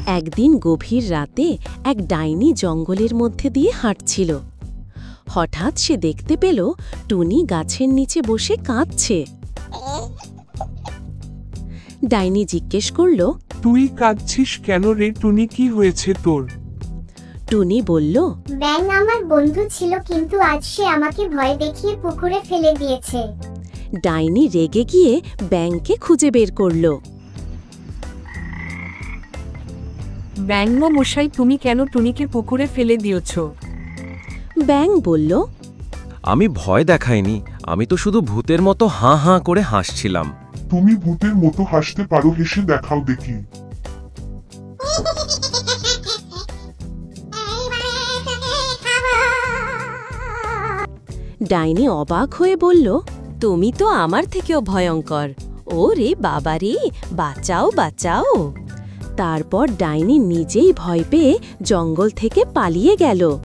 একদিন গভীর রাতে এক ডাইনি জঙ্গলের মধ্যে দিয়ে হাঁটছিল। হঠাৎ সে দেখতে পেল টুনি গাছের নিচে বসে কাঁদছে। ডাইনি জিজ্ঞেস করল, তুই কাঁদছিস কেন রে টুনি, কি হয়েছে তোর? টুনি বলল, ব্যাঙ আমার বন্ধু ছিল, কিন্তু আজ সে আমাকে ভয় দেখিয়ে পুকুরে ফেলে দিয়েছে। ডাইনি রেগে গিয়ে ব্যাঙকে খুঁজে বের করল। ব্যাঙ মশাই, তুমি কেন টুনিকে পুকুরে ফেলে দিয়েছ? ব্যাঙ বলল, আমি ভয় দেখাইনি, আমি তো শুধু ভূতের মতো হাঁ হাঁ করে হাসছিলাম। তুমি ভূতের মতো হাসতে পারো, হেসে দেখাও দেখি। ডাইনি অবাক হয়ে বলল, তুমি তো আমার থেকেও ভয়ঙ্কর। ও রে বাবা রে, বাঁচাও বাঁচাও। তারপর ডাইনি নিজেই ভয় পেয়ে জঙ্গল থেকে পালিয়ে গেল।